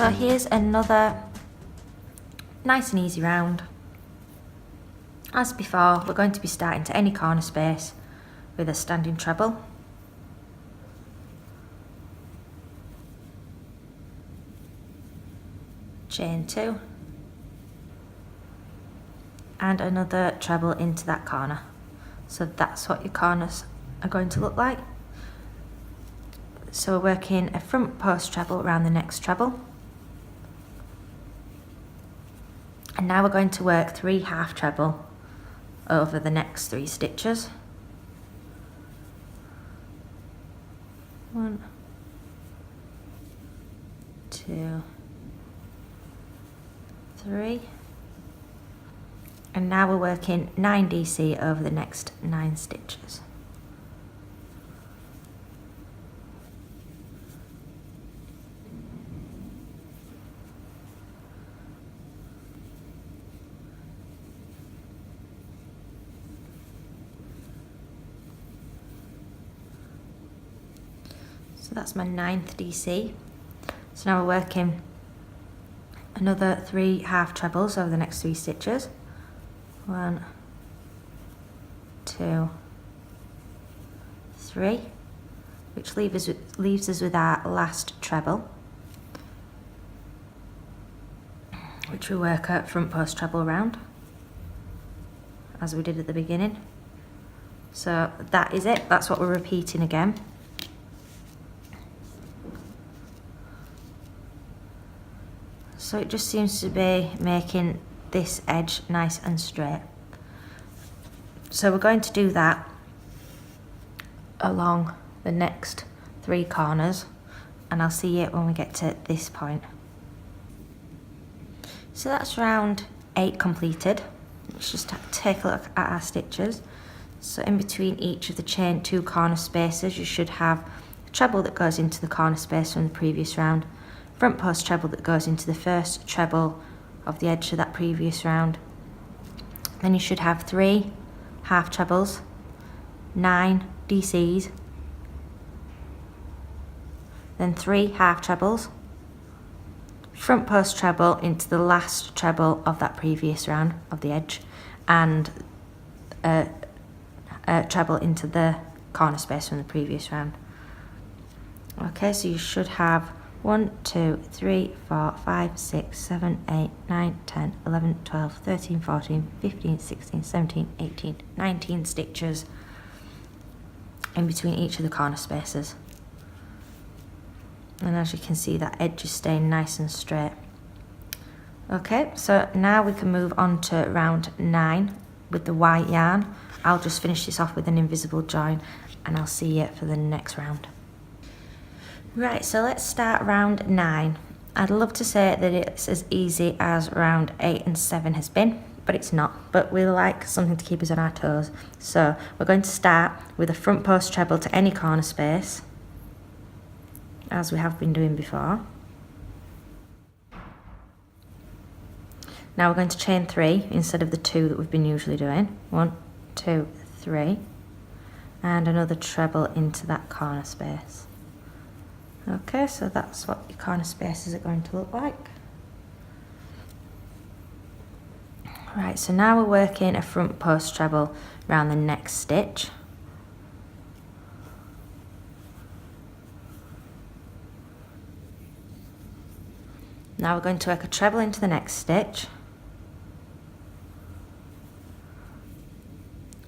So here's another nice and easy round. As before, we're going to be starting to any corner space with a standing treble. Chain 2 and another treble into that corner. So that's what your corners are going to look like. So we're working a front post treble around the next treble. And now we're going to work 3 half treble over the next 3 stitches. 1, 2, 3. And now we're working 9 DC over the next 9 stitches. So that's my 9th DC. So now we're working another 3 half trebles over the next 3 stitches. 1, 2, 3, which leaves us with our last treble, which we work at front post treble round, as we did at the beginning. So that is it, that's what we're repeating again. So it just seems to be making this edge nice and straight. So we're going to do that along the next 3 corners, and I'll see it when we get to this point. So that's round 8 completed. Let's just take a look at our stitches. So in between each of the chain 2 corner spaces, you should have a treble that goes into the corner space from the previous round, front post treble that goes into the first treble of the edge of that previous round. Then you should have 3 half trebles, 9 DCs, then 3 half trebles, front post treble into the last treble of that previous round of the edge, and a treble into the corner space from the previous round. Okay, so you should have 1, 2, 3, 4, 5, 6, 7, 8, 9, 10, 11, 12, 13, 14, 15, 16, 17, 18, 19 stitches in between each of the corner spaces. And as you can see, that edge is staying nice and straight. Okay, so now we can move on to round 9 with the white yarn. I'll just finish this off with an invisible join, and I'll see you for the next round. Right, so let's start round 9. I'd love to say that it's as easy as round 8 and 7 has been, but it's not. But we like something to keep us on our toes. So we're going to start with a front post treble to any corner space, as we have been doing before. Now we're going to chain 3 instead of the 2 that we've been usually doing. 1, 2, 3, and another treble into that corner space. Okay, so that's what your corner spaces are going to look like. Right, so now we're working a front post treble around the next stitch. Now we're going to work a treble into the next stitch,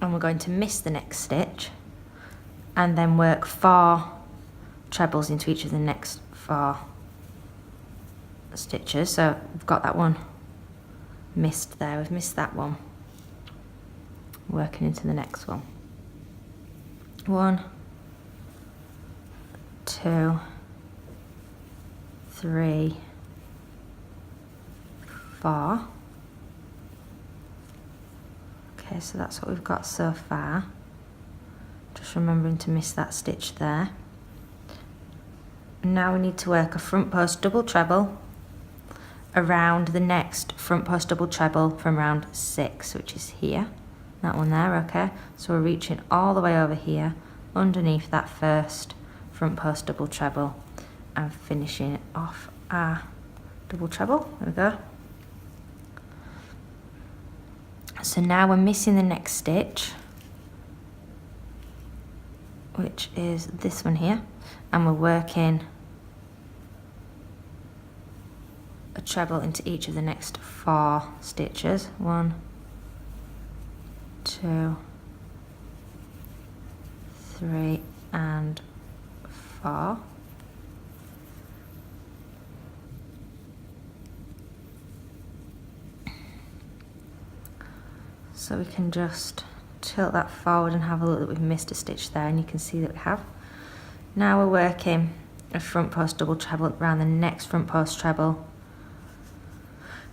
and we're going to miss the next stitch, and then work 4 trebles into each of the next 4 stitches. So we've got that one missed there, we've missed that one, working into the next one. 1, 2, 3, 4. Okay, so that's what we've got so far. Just remembering to miss that stitch there. And now we need to work a front post double treble around the next front post double treble from round 6, which is here, that one there. Okay, so we're reaching all the way over here underneath that first front post double treble and finishing off our double treble, there we go. So now we're missing the next stitch, which is this one here, and we're working a treble into each of the next 4 stitches. 1, 2, 3 and 4. So we can just tilt that forward and have a look that we've missed a stitch there, and you can see that we have. Now we're working a front post double treble around the next front post treble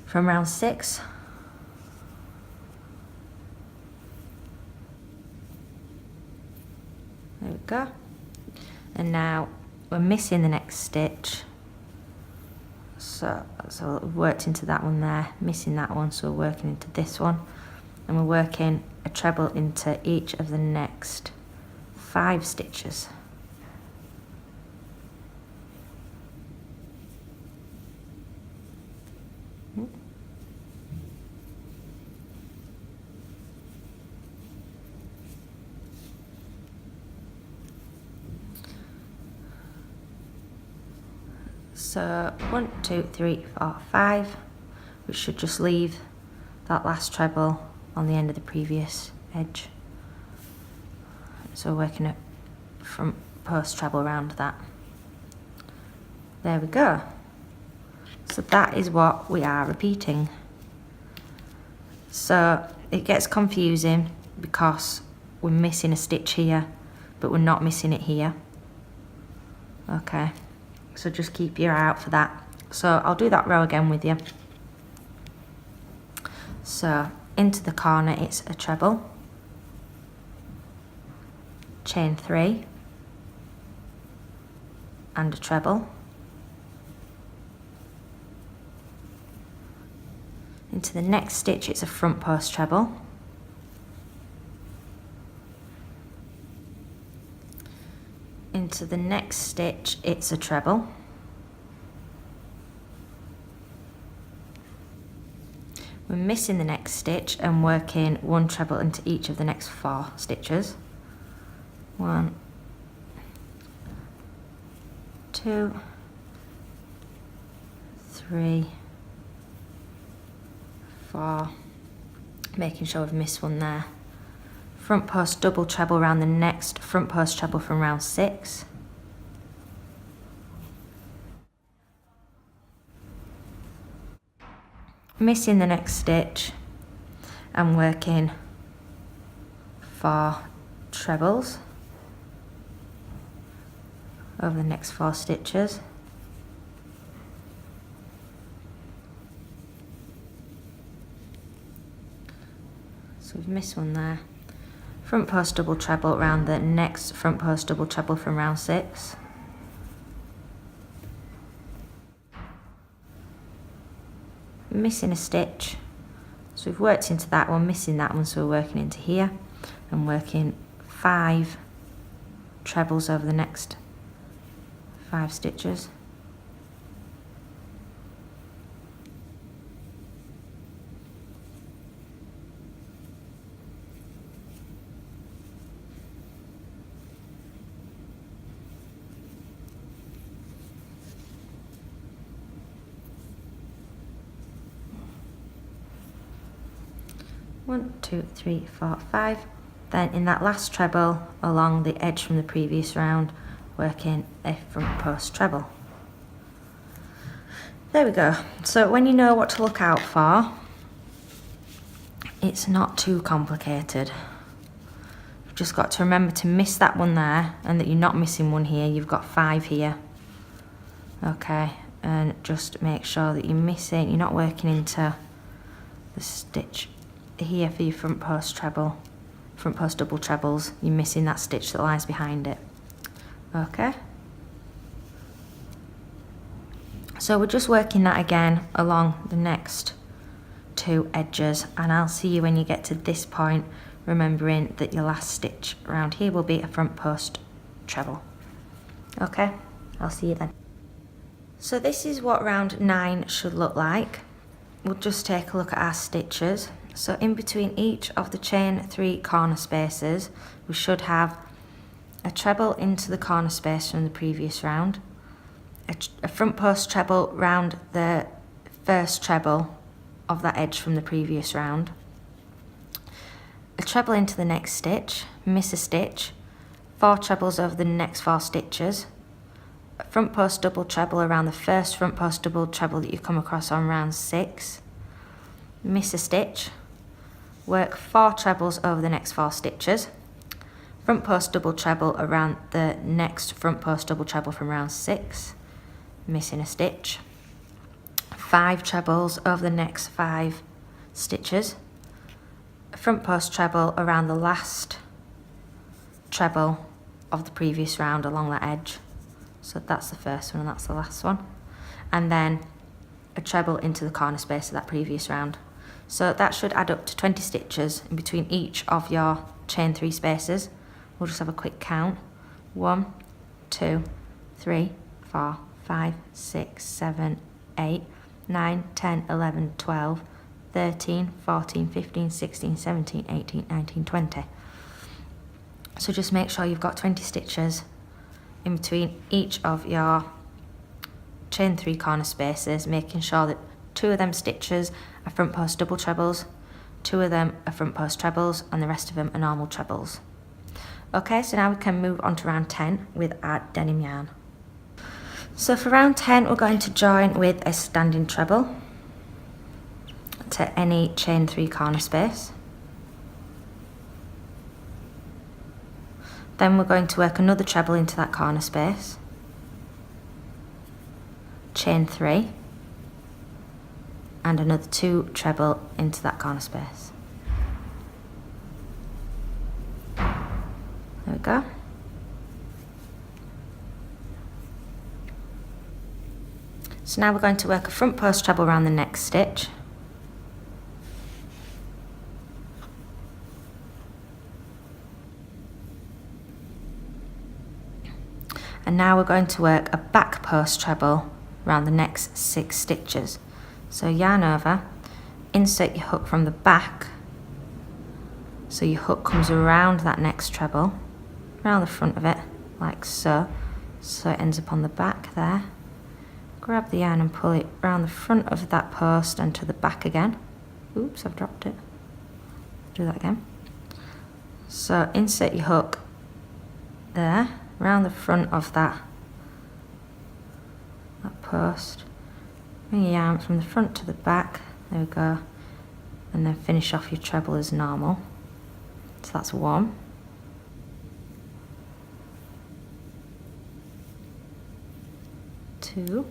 from round 6. There we go. And now we're missing the next stitch. So we've worked into that one there, missing that one, so we're working into this one. And we're working a treble into each of the next 5 stitches. So 1, 2, 3, 4, 5, which should just leave that last treble on the end of the previous edge. So we're working a front post treble around that. There we go. So that is what we are repeating. So it gets confusing because we're missing a stitch here, but we're not missing it here. Okay, so just keep your eye out for that. So I'll do that row again with you. So into the corner it's a treble, chain 3 and a treble, into the next stitch it's a front post treble, into the next stitch it's a treble, we're missing the next stitch and working 1 treble into each of the next 4 stitches. 1, 2, 3, 4, making sure we've missed one there. Front post double treble around the next front post treble from round 6. Missing the next stitch and working 4 trebles over the next 4 stitches. So we've missed one there. Front post double treble around the next front post double treble from round 6. Missing a stitch, so we've worked into that one, missing that one, so we're working into here and working 5 trebles over the next 5 stitches. One, 2, 3, 4, 5. Then in that last treble along the edge from the previous round, working a front post treble. There we go. So when you know what to look out for, it's not too complicated. You've just got to remember to miss that one there, and that you're not missing one here. You've got 5 here. Okay, and just make sure that you're not working into the stitch here for your front post treble, front post double trebles. You're missing that stitch that lies behind it. Okay, so we're just working that again along the next 2 edges, and I'll see you when you get to this point, remembering that your last stitch around here will be a front post treble. Okay, I'll see you then. So this is what round 9 should look like. We'll just take a look at our stitches. So in between each of the chain 3 corner spaces, we should have a treble into the corner space from the previous round, a front post treble round the first treble of that edge from the previous round, a treble into the next stitch, miss a stitch, 4 trebles over the next 4 stitches, a front post double treble around the first front post double treble that you come across on round 6, miss a stitch, work 4 trebles over the next 4 stitches, front post double treble around the next front post double treble from round 6, missing a stitch, 5 trebles over the next 5 stitches, a front post treble around the last treble of the previous round along that edge. So that's the first one and that's the last one. And then a treble into the corner space of that previous round. So that should add up to 20 stitches in between each of your chain 3 spaces. We'll just have a quick count. 1, 2, 3, 4, 5, 6, 7, 8, 9, 10, 11, 12, 13, 14, 15, 16, 17, 18, 19, 20. So just make sure you've got 20 stitches in between each of your chain 3 corner spaces, making sure that 2 of them stitches are front post double trebles, 2 of them are front post trebles, and the rest of them are normal trebles. Okay, so now we can move on to round 10 with our denim yarn. So for round 10, we're going to join with a standing treble to any chain 3 corner space. Then we're going to work another treble into that corner space, chain 3, and another 2 treble into that corner space. There we go. So now we're going to work a front post treble around the next stitch, and now we're going to work a back post treble around the next 6 stitches. So yarn over, insert your hook from the back, so your hook comes around that next treble, around the front of it, like so, so it ends up on the back there. Grab the yarn and pull it around the front of that post and to the back again. Oops, I've dropped it. Do that again. So insert your hook there, around the front of that post. Bring your yarn from the front to the back, there we go, and then finish off your treble as normal. So that's 1. 2.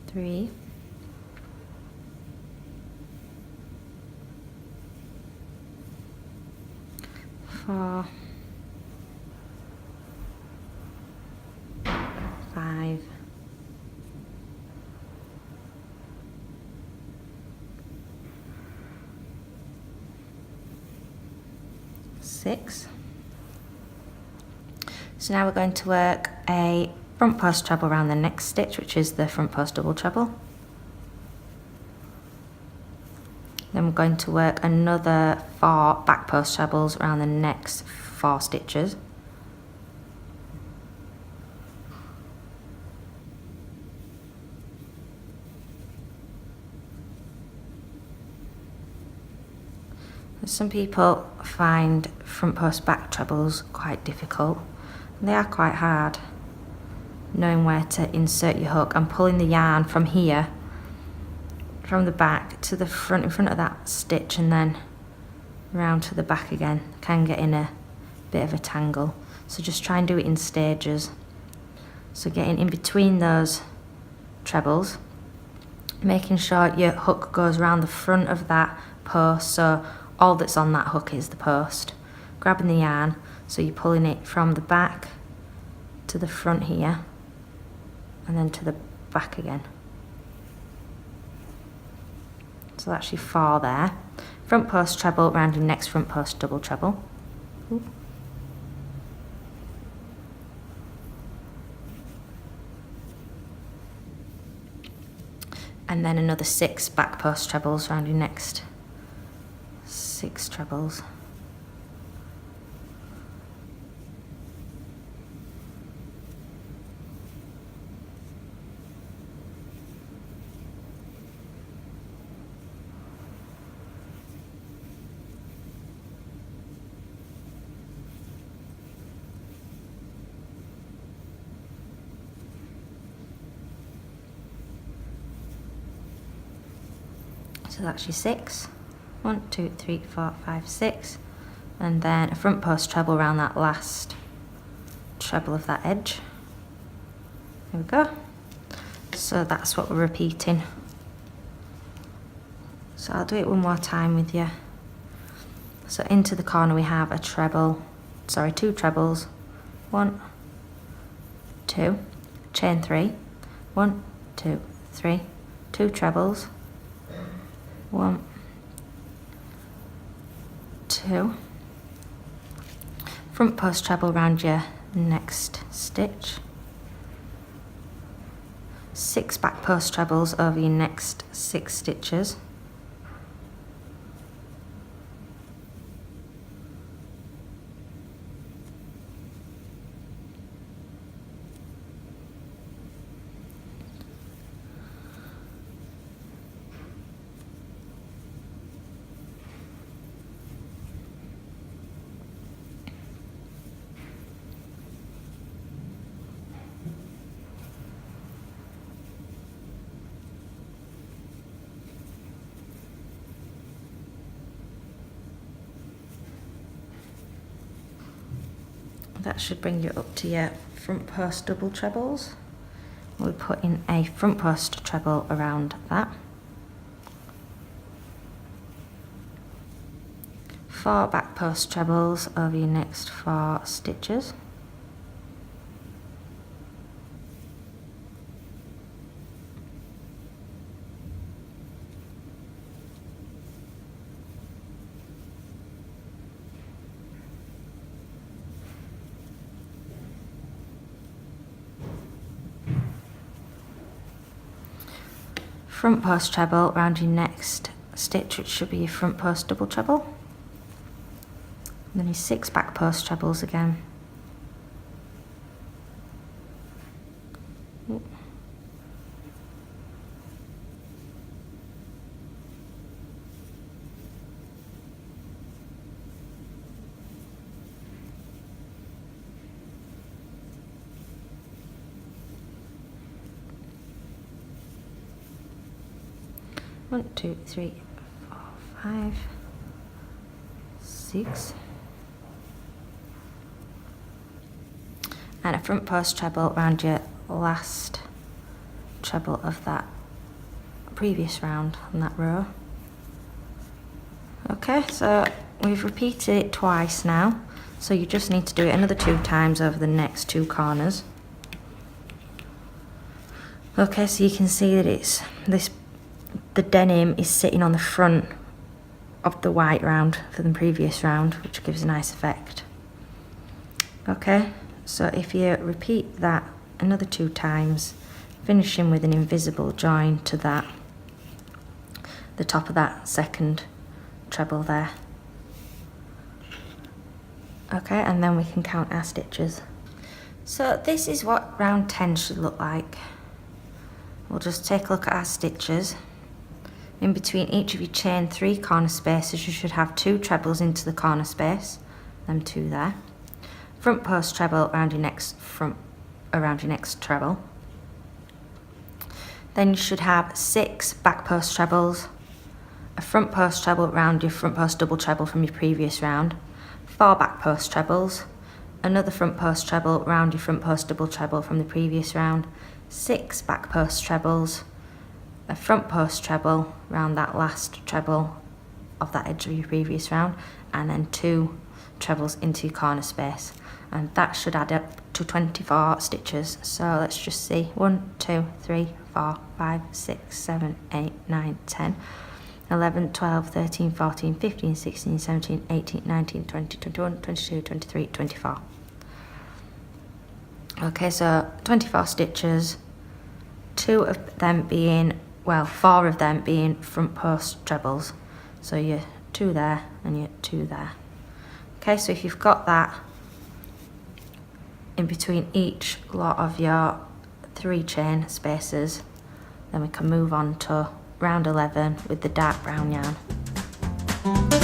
3. 4. 5. 6. So now we're going to work a front post treble around the next stitch, which is the front post double treble. Then we're going to work another 4 back post trebles around the next 4 stitches. Some people find front post back trebles quite difficult. They are quite hard, knowing where to insert your hook and pulling the yarn from here, from the back to the front, in front of that stitch, and then round to the back again can get in a bit of a tangle. So just try and do it in stages. So getting in between those trebles, making sure your hook goes around the front of that post, so all that's on that hook is the post. Grabbing the yarn, so you're pulling it from the back to the front here, and then to the back again. So that's your 4 there. Front post treble round your next front post double treble. Ooh, and then another 6 back post trebles around your next 6 trebles. So that's your 6. 1, 2, 3, 4, 5, 6. And then a front post treble around that last treble of that edge. There we go. So that's what we're repeating. So I'll do it one more time with you. So into the corner we have a treble, sorry, 2 trebles. 1, 2, chain 3. 1, 2, 3, 2 trebles. 1, 2, front post treble around your next stitch, 6 back post trebles over your next 6 stitches, that should bring you up to your front post double trebles. We'll put in a front post treble around that. 4 back post trebles over your next 4 stitches. Front post treble around your next stitch, which should be your front post double treble. And then your 6 back post trebles again. One, 2, 3, 4, 5, 6. And a front post treble around your last treble of that previous round on that row. Okay, so we've repeated it twice now, so you just need to do it another 2 times over the next 2 corners. Okay, so you can see that it's this, the denim is sitting on the front of the white round for the previous round, which gives a nice effect. Okay, so if you repeat that another 2 times, finishing with an invisible join to that, the top of that second treble there. Okay, and then we can count our stitches. So this is what round 10 should look like. We'll just take a look at our stitches. In between each of your chain 3 corner spaces, you should have 2 trebles into the corner space, them 2 there. Front post treble around your next treble. Then you should have 6 back post trebles, a front post treble around your front post double treble from your previous round, 4 back post trebles, another front post treble around your front post double treble from the previous round, 6 back post trebles, a front post treble around that last treble of that edge of your previous round, and then 2 trebles into your corner space, and that should add up to 24 stitches. So let's just see, 1, 2, 3, 4, 5, 6, 7, 8, 9, 10, 11, 12, 13, 14, 15, 16, 17, 18, 19, 20, 21, 22, 23, 24. Okay, so 24 stitches, 2 of them being well, 4 of them being front post trebles. So your 2 there and your 2 there. Okay, so if you've got that in between each lot of your 3 chain spaces, then we can move on to round 11 with the dark brown yarn.